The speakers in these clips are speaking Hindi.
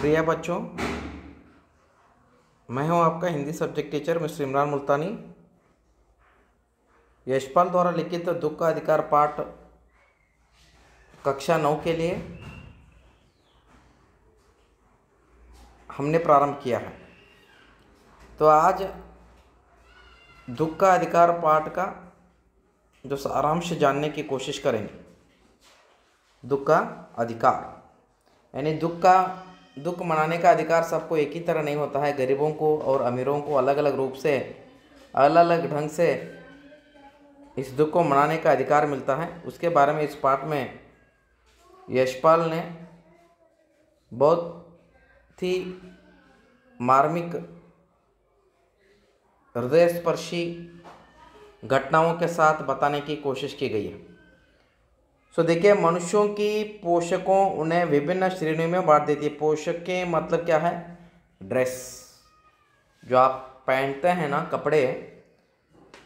प्रिय बच्चों, मैं हूं आपका Hindi subject teacher mister Imran Multani. Yashpal द्वारा लिखित दुख का अधिकार पाठ कक्षा 9 के लिए हमने प्रारंभ किया है। तो आज दुख का अधिकार पाठ का जो सारांश जानने की कोशिश करेंगे। दुख का अधिकार यानी दुख मनाने का अधिकार सबको एक ही तरह नहीं होता है। गरीबों को और अमीरों को अलग अलग रूप से, अलग अलग ढंग से इस दुख को मनाने का अधिकार मिलता है। उसके बारे में इस पाठ में यशपाल ने बहुत ही मार्मिक, हृदयस्पर्शी घटनाओं के साथ बताने की कोशिश की गई है। देखिए, मनुष्यों की पोषकों उन्हें विभिन्न श्रेणियों में बांट देती है। पोषक के मतलब क्या है? ड्रेस जो आप पहनते हैं ना, कपड़े,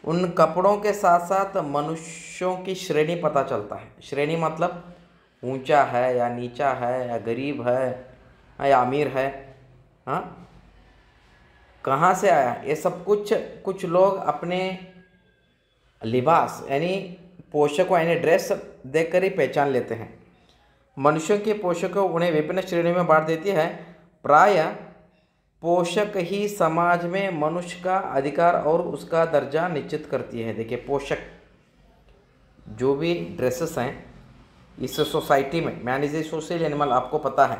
उन कपड़ों के साथ साथ मनुष्यों की श्रेणी पता चलता है। श्रेणी मतलब ऊंचा है या नीचा है या गरीब है या अमीर है, हाँ, कहाँ से आया, ये सब कुछ लोग अपने लिबास यानी पोषकों यानी ड्रेस देखकर ही पहचान लेते हैं। मनुष्यों के पोषकों उन्हें विभिन्न श्रेणियों में बांट देती है। प्राय पोषक ही समाज में मनुष्य का अधिकार और उसका दर्जा निश्चित करती है। देखिए, पोषक जो भी ड्रेसेस हैं इस सोसाइटी में, man is a social animal, आपको पता है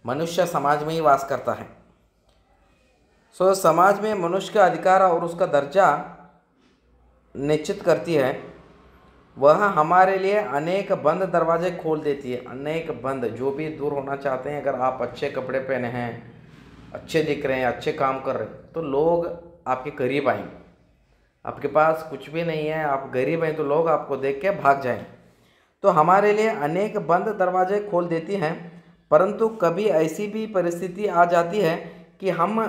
मनुष्य समाज में ही वास करता है। समाज में मनुष्य का अधिकार और उसका दर्जा निश्चित करती है। वह हमारे लिए अनेक बंद दरवाजे खोल देती है। अनेक बंद, जो भी दूर होना चाहते हैं, अगर आप अच्छे कपड़े पहने हैं, अच्छे दिख रहे हैं, अच्छे काम कर रहे हैं, तो लोग आपके करीब आएंगे। आपके पास कुछ भी नहीं है, आप गरीब हैं, तो लोग आपको देख के भाग जाएंगे। तो हमारे लिए अनेक बंद दरवाजे खोल देती हैं। परंतु कभी ऐसी भी परिस्थिति आ जाती है कि हम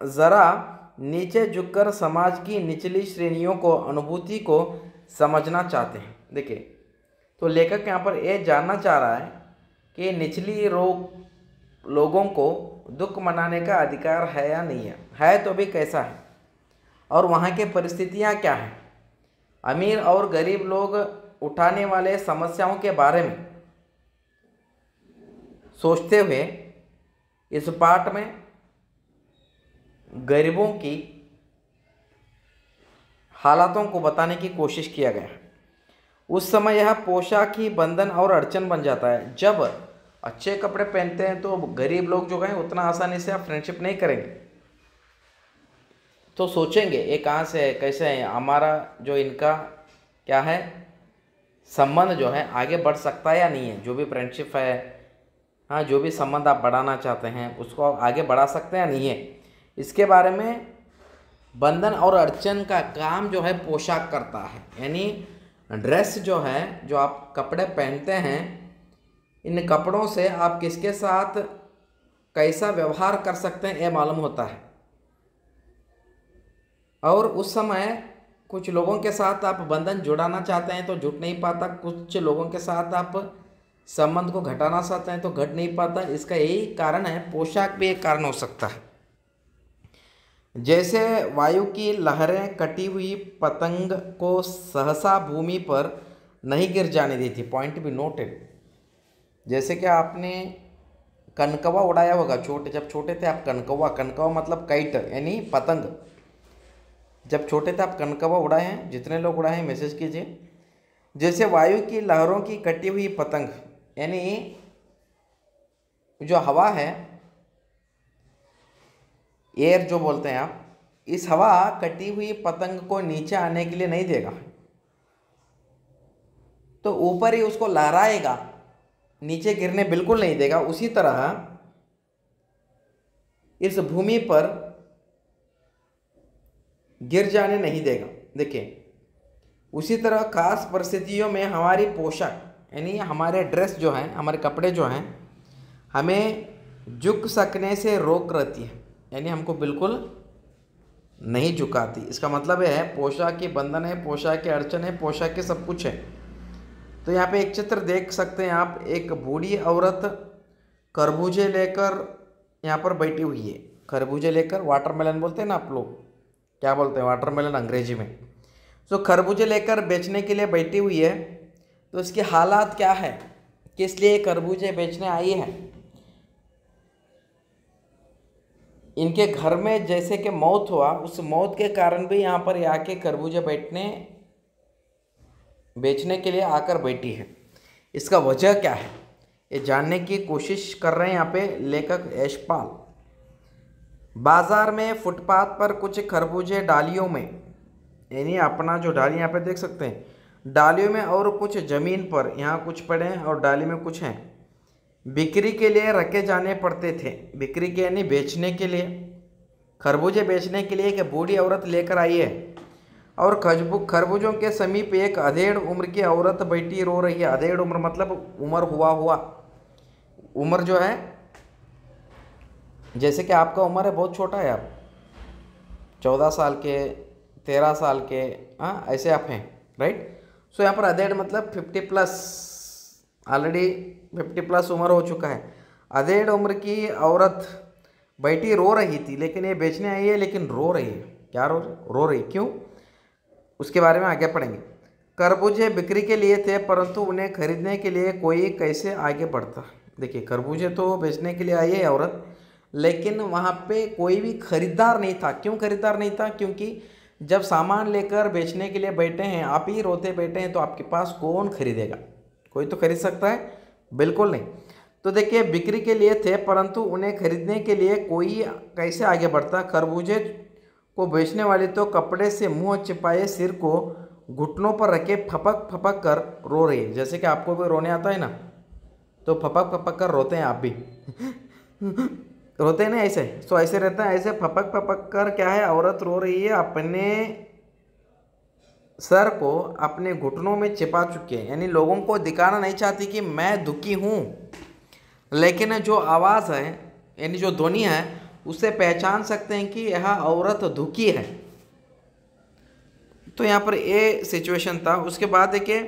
ज़रा नीचे झुककर समाज की निचली श्रेणियों को, अनुभूति को समझना चाहते हैं। देखिए, तो लेखक यहाँ पर ये जानना चाह रहा है कि निचली लोगों को दुख मनाने का अधिकार है या नहीं है तो भी कैसा है, और वहाँ की परिस्थितियाँ क्या हैं। अमीर और गरीब लोग उठाने वाले समस्याओं के बारे में सोचते हुए इस पाठ में गरीबों की हालातों को बताने की कोशिश किया गया है। उस समय यह पोशाक ही बंधन और अड़चन बन जाता है। जब अच्छे कपड़े पहनते हैं तो गरीब लोग जो हैं उतना आसानी से आप फ्रेंडशिप नहीं करेंगे। तो सोचेंगे ये कहाँ से है, कैसे है, हमारा जो इनका क्या है संबंध जो है आगे बढ़ सकता है या नहीं है। जो भी फ्रेंडशिप है, हाँ, जो भी संबंध आप बढ़ाना चाहते हैं उसको आप आगे बढ़ा सकते हैं या नहीं है, इसके बारे में बंधन और अड़चन का काम जो है पोशाक करता है। यानी ड्रेस जो है, जो आप कपड़े पहनते हैं, इन कपड़ों से आप किसके साथ कैसा व्यवहार कर सकते हैं ये मालूम होता है। और उस समय कुछ लोगों के साथ आप बंधन जुड़ाना चाहते हैं तो जुड़ नहीं पाता, कुछ लोगों के साथ आप संबंध को घटाना चाहते हैं तो घट नहीं पाता। इसका यही कारण है, पोशाक भी एक कारण हो सकता है। जैसे वायु की लहरें कटी हुई पतंग को सहसा भूमि पर नहीं गिर जाने देती। Point be noted. जैसे कि आपने कनकवा उड़ाया होगा, जब छोटे थे आप, कनकवा मतलब काइट यानी पतंग। जब छोटे थे आप कनकवा उड़ाए हैं? जितने लोग उड़ाए हैं मैसेज कीजिए। जैसे वायु की लहरों की कटी हुई पतंग यानी जो हवा है, एयर जो बोलते हैं आप, इस हवा कटी हुई पतंग को नीचे आने के लिए नहीं देगा, तो ऊपर ही उसको लहराएगा, नीचे गिरने बिल्कुल नहीं देगा। उसी तरह इस भूमि पर गिर जाने नहीं देगा। देखिए, उसी तरह खास परिस्थितियों में हमारी पोशाक यानी हमारे ड्रेस जो हैं, हमारे कपड़े जो हैं, हमें झुक सकने से रोक रहती है, यानी हमको बिल्कुल नहीं झुकाती। इसका मतलब है पोशाक की बंधन है, पोशाक की अड़चन है, पोशाक के सब कुछ है। तो यहाँ पे एक चित्र देख सकते हैं आप। एक बूढ़ी औरत खरबूजे लेकर यहाँ पर बैठी हुई है खरबूजे लेकर, वाटरमेलन बोलते हैं ना आप लोग, क्या बोलते हैं वाटरमेलन अंग्रेजी में। सो खरबूजे लेकर बेचने के लिए बैठी हुई है। तो इसके हालात क्या है, किस लिए खरबूजे बेचने आई है। इनके घर में जैसे कि मौत हुआ, उस मौत के कारण भी यहाँ पर आके खरबूजे बेचने के लिए आकर बैठी है। इसका वजह क्या है ये जानने की कोशिश कर रहे हैं यहाँ पे लेखक यशपाल। बाजार में फुटपाथ पर कुछ खरबूजे डालियों में, यानी अपना जो डाली यहाँ पे देख सकते हैं, डालियों में और कुछ ज़मीन पर, यहाँ कुछ पड़े हैं और डाली में कुछ हैं, बिक्री के लिए रखे जाने पड़ते थे। बिक्री के यानी बेचने के लिए, खरबूजे बेचने के लिए एक बूढ़ी औरत लेकर आई है और खरबूजों के समीप एक अधेड़ उम्र की औरत बैठी रो रही है। अधेड़ उम्र मतलब उम्र हुआ उम्र जो है, जैसे कि आपका उम्र है बहुत छोटा है, आप 14 साल के 13 साल के, हाँ ऐसे आप हैं, राइट। सो यहाँ पर अधेड़ मतलब 50+, ऑलरेडी 50+ उम्र हो चुका है। अधेड़ उम्र की औरत बैठी रो रही थी, लेकिन ये बेचने आई है लेकिन रो रही है। क्या रो रही क्यों, उसके बारे में आगे पढ़ेंगे। खरबूजे बिक्री के लिए थे परंतु उन्हें खरीदने के लिए कोई कैसे आगे बढ़ता। देखिए खरबूजे तो बेचने के लिए आई है औरत, लेकिन वहाँ पे कोई भी खरीदार नहीं था। क्यों खरीदार नहीं था, क्योंकि जब सामान लेकर बेचने के लिए बैठे हैं, आप ही रोते बैठे हैं, तो आपके पास कौन खरीदेगा, कोई तो खरीद सकता है, बिल्कुल नहीं। तो देखिए बिक्री के लिए थे परंतु उन्हें खरीदने के लिए कोई कैसे आगे बढ़ता। खरबूजे को बेचने वाली तो कपड़े से मुंह छिपाए सिर को घुटनों पर रखे फपक फपक कर रो रही है। जैसे कि आपको भी रोने आता है ना, तो फपक फपक कर रोते हैं आप भी रोते हैं ना ऐसे, तो ऐसे रहता है, ऐसे फपक फपक कर क्या है औरत रो रही है, अपने सर को अपने घुटनों में छिपा चुकी है। यानी लोगों को दिखाना नहीं चाहती कि मैं दुखी हूँ, लेकिन जो आवाज़ है यानी जो ध्वनि है उससे पहचान सकते हैं कि यह औरत दुखी है। तो यहाँ पर ये सिचुएशन था। उसके बाद देखिए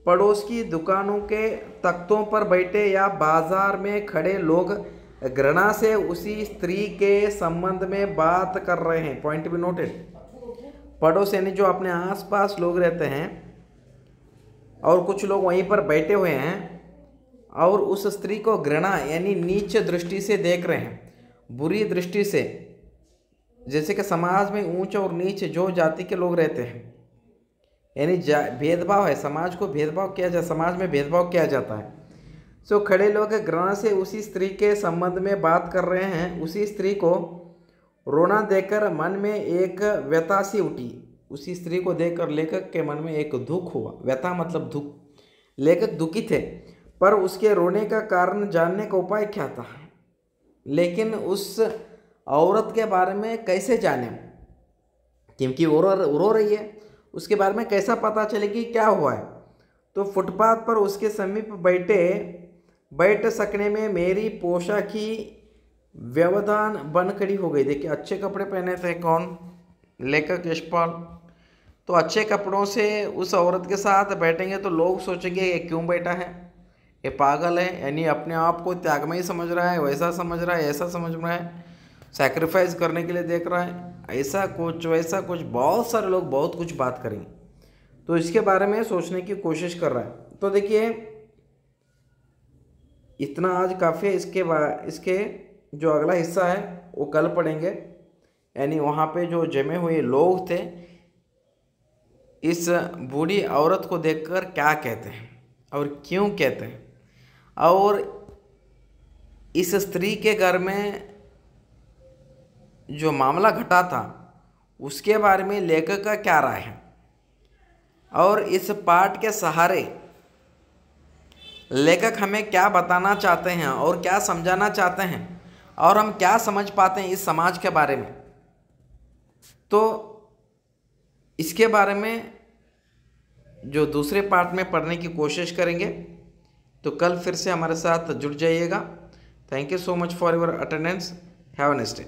पड़ोस की दुकानों के तख्तों पर बैठे या बाजार में खड़े लोग घृणा से उसी स्त्री के संबंध में बात कर रहे हैं। पॉइंट भी नोटेड। पड़ोस यानी जो अपने आसपास लोग रहते हैं और कुछ लोग वहीं पर बैठे हुए हैं और उस स्त्री को घृणा यानी नीच दृष्टि से देख रहे हैं, बुरी दृष्टि से। जैसे कि समाज में ऊंच और नीच जो जाति के लोग रहते हैं, यानी भेदभाव है, समाज को भेदभाव किया जाता, समाज में भेदभाव किया जाता है। सो खड़े लोग घृणा से उसी स्त्री के संबंध में बात कर रहे हैं। उसी स्त्री को रोना देखकर मन में एक व्यथा सी उठी। उसी स्त्री को देखकर लेखक के मन में एक दुख हुआ। व्यथा मतलब दुख। लेखक दुखी थे पर उसके रोने का कारण जानने का उपाय क्या था। लेकिन उस औरत के बारे में कैसे जाने, क्योंकि वो रो रही है, उसके बारे में कैसा पता चले कि क्या हुआ है। तो फुटपाथ पर उसके समीप बैठ सकने में मेरी पोशाकी व्यवधान बन खड़ी हो गई। देखिए अच्छे कपड़े पहने थे कौन, लेखक यशपाल। तो अच्छे कपड़ों से उस औरत के साथ बैठेंगे तो लोग सोचेंगे ये क्यों बैठा है, ये पागल है, यानी अपने आप को त्यागमयी समझ रहा है, वैसा समझ रहा है, ऐसा समझ रहा है, सैक्रिफाइस करने के लिए देख रहा है, ऐसा कुछ वैसा कुछ, बहुत सारे लोग बहुत कुछ बात करेंगे। तो इसके बारे में सोचने की कोशिश कर रहा है। तो देखिए इतना आज काफ़ी है। इसके जो अगला हिस्सा है वो कल पढ़ेंगे। यानी वहाँ पे जो जमे हुए लोग थे इस बूढ़ी औरत को देखकर क्या कहते हैं और क्यों कहते हैं, और इस स्त्री के घर में जो मामला घटा था उसके बारे में लेखक का क्या राय है, और इस पाठ के सहारे लेखक हमें क्या बताना चाहते हैं और क्या समझाना चाहते हैं, और हम क्या समझ पाते हैं इस समाज के बारे में। तो इसके बारे में जो दूसरे पार्ट में पढ़ने की कोशिश करेंगे। तो कल फिर से हमारे साथ जुड़ जाइएगा। Thank you so much for your attendance. Have a nice day.